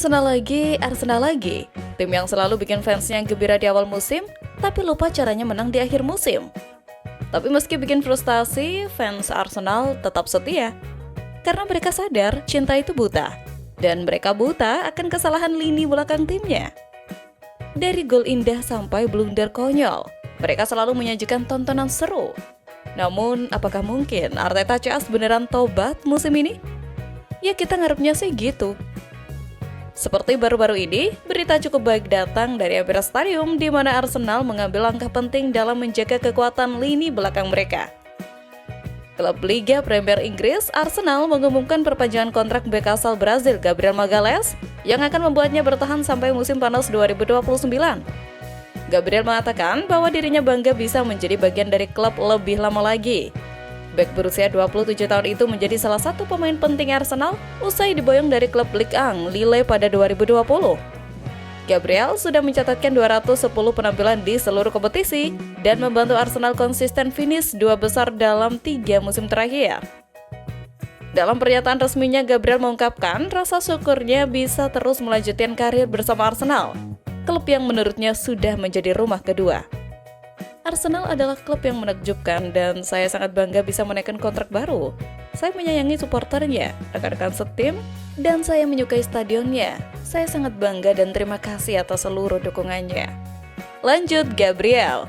Arsenal lagi, Arsenal lagi. Tim yang selalu bikin fansnya gembira di awal musim, tapi lupa caranya menang di akhir musim. Tapi meski bikin frustasi, fans Arsenal tetap setia. Karena mereka sadar cinta itu buta. Dan mereka buta akan kesalahan lini belakang timnya. Dari gol indah sampai blunder konyol, mereka selalu menyajikan tontonan seru. Namun, apakah mungkin Arteta CS beneran tobat musim ini? Ya kita ngarepnya sih gitu. Seperti baru-baru ini, berita cukup baik datang dari Emirates Stadium di mana Arsenal mengambil langkah penting dalam menjaga kekuatan lini belakang mereka. Klub Liga Premier Inggris, Arsenal mengumumkan perpanjangan kontrak bek asal Brazil Gabriel Magalhaes yang akan membuatnya bertahan sampai musim panas 2029. Gabriel mengatakan bahwa dirinya bangga bisa menjadi bagian dari klub lebih lama lagi. Bek berusia 27 tahun itu menjadi salah satu pemain penting Arsenal usai diboyong dari klub Ligue 1 Lille pada 2020. Gabriel sudah mencatatkan 210 penampilan di seluruh kompetisi dan membantu Arsenal konsisten finish 2 besar dalam 3 musim terakhir. Dalam pernyataan resminya, Gabriel mengungkapkan rasa syukurnya bisa terus melanjutkan karir bersama Arsenal, klub yang menurutnya sudah menjadi rumah kedua. Arsenal adalah klub yang menakjubkan dan saya sangat bangga bisa menaikkan kontrak baru. Saya menyayangi supporternya, rekan-rekan setim, dan saya menyukai stadionnya. Saya sangat bangga dan terima kasih atas seluruh dukungannya. Lanjut Gabriel.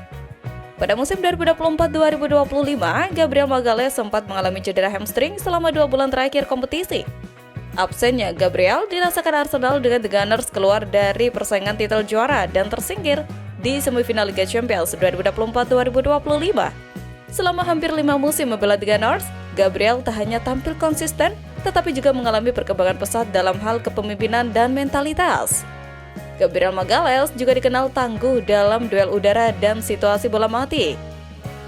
Pada musim 2024-2025, Gabriel Magalhaes sempat mengalami cedera hamstring selama 2 bulan terakhir kompetisi. Absennya Gabriel dirasakan Arsenal dengan The Gunners keluar dari persaingan titel juara dan tersingkir di semifinal Liga Champions 2024-2025. Selama hampir 5 musim membela The Gunners, Gabriel tak hanya tampil konsisten, tetapi juga mengalami perkembangan pesat dalam hal kepemimpinan dan mentalitas. Gabriel Magalhaes juga dikenal tangguh dalam duel udara dan situasi bola mati.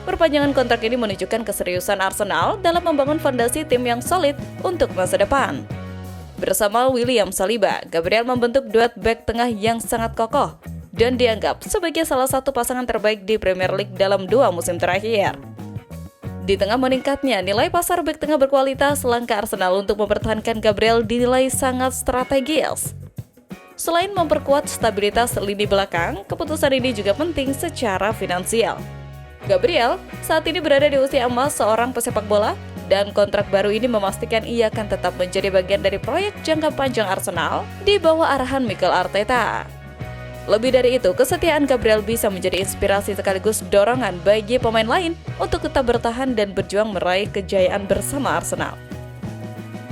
Perpanjangan kontrak ini menunjukkan keseriusan Arsenal dalam membangun fondasi tim yang solid untuk masa depan. Bersama William Saliba, Gabriel membentuk duet bek tengah yang sangat kokoh dan dianggap sebagai salah satu pasangan terbaik di Premier League dalam 2 musim terakhir. Di tengah meningkatnya nilai pasar bek tengah berkualitas, langkah Arsenal untuk mempertahankan Gabriel dinilai sangat strategis. Selain memperkuat stabilitas lini belakang, keputusan ini juga penting secara finansial. Gabriel saat ini berada di usia emas seorang pesepak bola, dan kontrak baru ini memastikan ia akan tetap menjadi bagian dari proyek jangka panjang Arsenal di bawah arahan Mikel Arteta. Lebih dari itu, kesetiaan Gabriel bisa menjadi inspirasi sekaligus dorongan bagi pemain lain untuk tetap bertahan dan berjuang meraih kejayaan bersama Arsenal.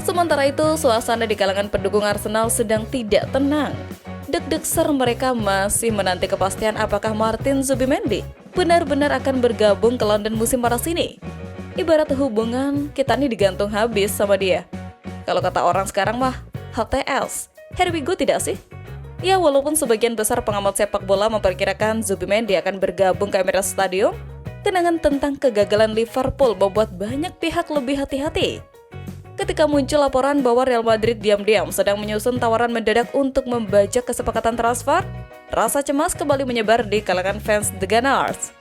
Sementara itu, suasana di kalangan pendukung Arsenal sedang tidak tenang. Deg-deg ser mereka masih menanti kepastian apakah Martin Zubimendi benar-benar akan bergabung ke London musim panas ini. Ibarat hubungan, kita nih digantung habis sama dia. Kalau kata orang sekarang mah, HTS. Here we go tidak sih? Ya, walaupun sebagian besar pengamat sepak bola memperkirakan Zubimendi akan bergabung ke Emirates Stadium, kenangan tentang kegagalan Liverpool membuat banyak pihak lebih hati-hati. Ketika muncul laporan bahwa Real Madrid diam-diam sedang menyusun tawaran mendadak untuk membajak kesepakatan transfer, rasa cemas kembali menyebar di kalangan fans The Gunners.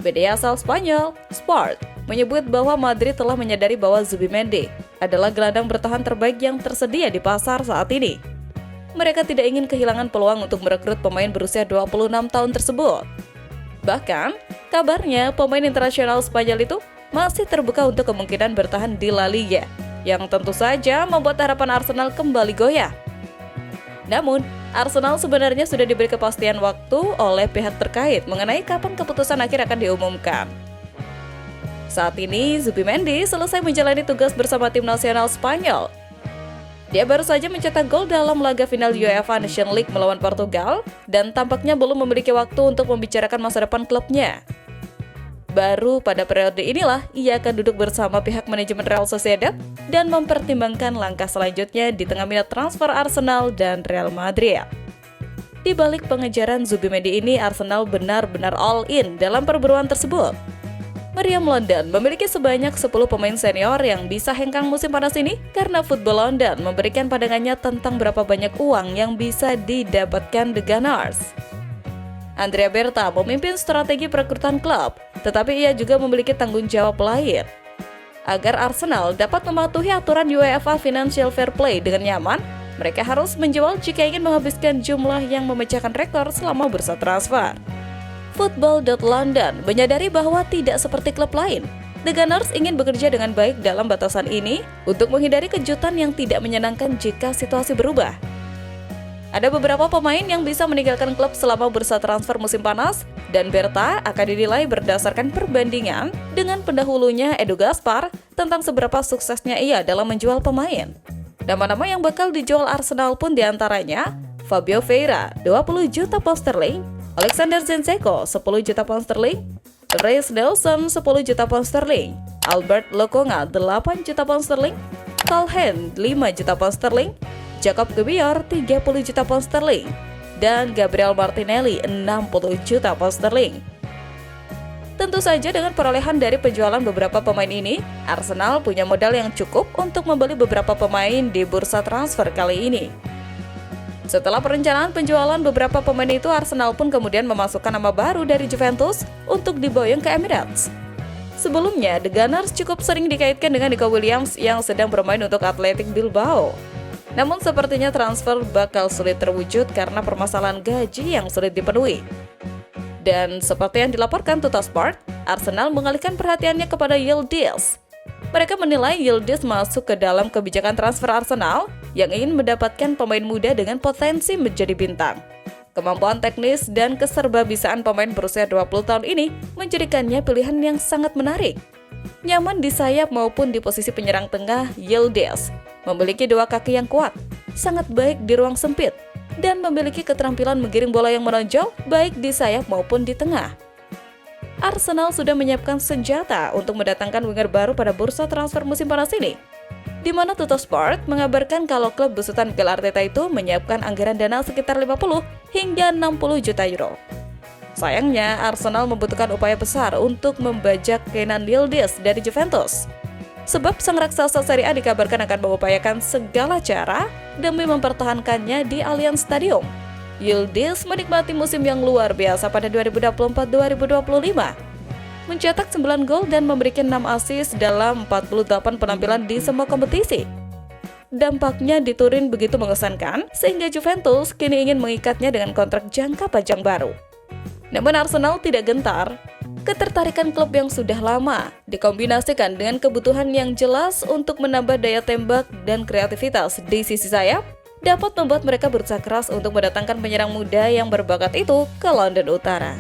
Media asal Spanyol, Sport, menyebut bahwa Madrid telah menyadari bahwa Zubimendi adalah gelandang bertahan terbaik yang tersedia di pasar saat ini. Mereka tidak ingin kehilangan peluang untuk merekrut pemain berusia 26 tahun tersebut. Bahkan, kabarnya pemain internasional Spanyol itu masih terbuka untuk kemungkinan bertahan di La Liga, yang tentu saja membuat harapan Arsenal kembali goyah. Namun, Arsenal sebenarnya sudah diberi kepastian waktu oleh pihak terkait mengenai kapan keputusan akhir akan diumumkan. Saat ini, Zubimendi selesai menjalani tugas bersama tim nasional Spanyol. Dia baru saja mencetak gol dalam laga final UEFA Nations League melawan Portugal dan tampaknya belum memiliki waktu untuk membicarakan masa depan klubnya. Baru pada periode inilah ia akan duduk bersama pihak manajemen Real Sociedad dan mempertimbangkan langkah selanjutnya di tengah minat transfer Arsenal dan Real Madrid. Di balik pengejaran Zubimendi ini, Arsenal benar-benar all in dalam perburuan tersebut. Meriam London memiliki sebanyak 10 pemain senior yang bisa hengkang musim panas ini karena Football London memberikan pandangannya tentang berapa banyak uang yang bisa didapatkan The Gunners. Andrea Berta memimpin strategi perekrutan klub, tetapi ia juga memiliki tanggung jawab lain. Agar Arsenal dapat mematuhi aturan UEFA Financial Fair Play dengan nyaman, Mereka harus menjual jika ingin menghabiskan jumlah yang memecahkan rekor selama bursa transfer. Football.London menyadari bahwa tidak seperti klub lain, The Gunners ingin bekerja dengan baik dalam batasan ini untuk menghindari kejutan yang tidak menyenangkan jika situasi berubah. Ada beberapa pemain yang bisa meninggalkan klub selama bursa transfer musim panas, dan Berta akan dinilai berdasarkan perbandingan dengan pendahulunya Edu Gaspar tentang seberapa suksesnya ia dalam menjual pemain. Nama-nama yang bakal dijual Arsenal pun diantaranya Fabio Vieira, 20 juta pound sterling, Alexander Zinchenko, 10 juta pound sterling, Reiss Nelson, 10 juta pound sterling, Albert Lokonga, 8 juta pound sterling, Calhen, 5 juta pound sterling, Jacob Gebior, 30 juta pound sterling, dan Gabriel Martinelli, 60 juta pound sterling. Tentu saja dengan perolehan dari penjualan beberapa pemain ini, Arsenal punya modal yang cukup untuk membeli beberapa pemain di bursa transfer kali ini. Setelah perencanaan penjualan beberapa pemain itu, Arsenal pun kemudian memasukkan nama baru dari Juventus untuk diboyong ke Emirates. Sebelumnya, The Gunners cukup sering dikaitkan dengan Nico Williams yang sedang bermain untuk Athletic Bilbao. Namun sepertinya transfer bakal sulit terwujud karena permasalahan gaji yang sulit dipenuhi. Dan seperti yang dilaporkan Tuttosport, Arsenal mengalihkan perhatiannya kepada Yildiz. Mereka menilai Yildiz masuk ke dalam kebijakan transfer Arsenal yang ingin mendapatkan pemain muda dengan potensi menjadi bintang. Kemampuan teknis dan keserbabisaan pemain berusia 20 tahun ini menjadikannya pilihan yang sangat menarik. Nyaman di sayap maupun di posisi penyerang tengah, Yildiz memiliki dua kaki yang kuat, sangat baik di ruang sempit, dan memiliki keterampilan menggiring bola yang menonjol baik di sayap maupun di tengah. Arsenal sudah menyiapkan senjata untuk mendatangkan winger baru pada bursa transfer musim panas ini, di mana Tuttosport mengabarkan kalau klub besutan Mikel Arteta itu menyiapkan anggaran dana sekitar 50 hingga 60 juta euro. Sayangnya, Arsenal membutuhkan upaya besar untuk membajak Kenan Yildiz dari Juventus. Sebab sang raksasa Serie A dikabarkan akan mengupayakan segala cara demi mempertahankannya di Allianz Stadium. Yildiz menikmati musim yang luar biasa pada 2024-2025. Mencetak 9 gol dan memberikan 6 assist dalam 48 penampilan di semua kompetisi. Dampaknya di Turin begitu mengesankan, sehingga Juventus kini ingin mengikatnya dengan kontrak jangka panjang baru. Namun Arsenal tidak gentar. Ketertarikan klub yang sudah lama dikombinasikan dengan kebutuhan yang jelas untuk menambah daya tembak dan kreativitas di sisi sayap dapat membuat mereka berusaha keras untuk mendatangkan penyerang muda yang berbakat itu ke London Utara.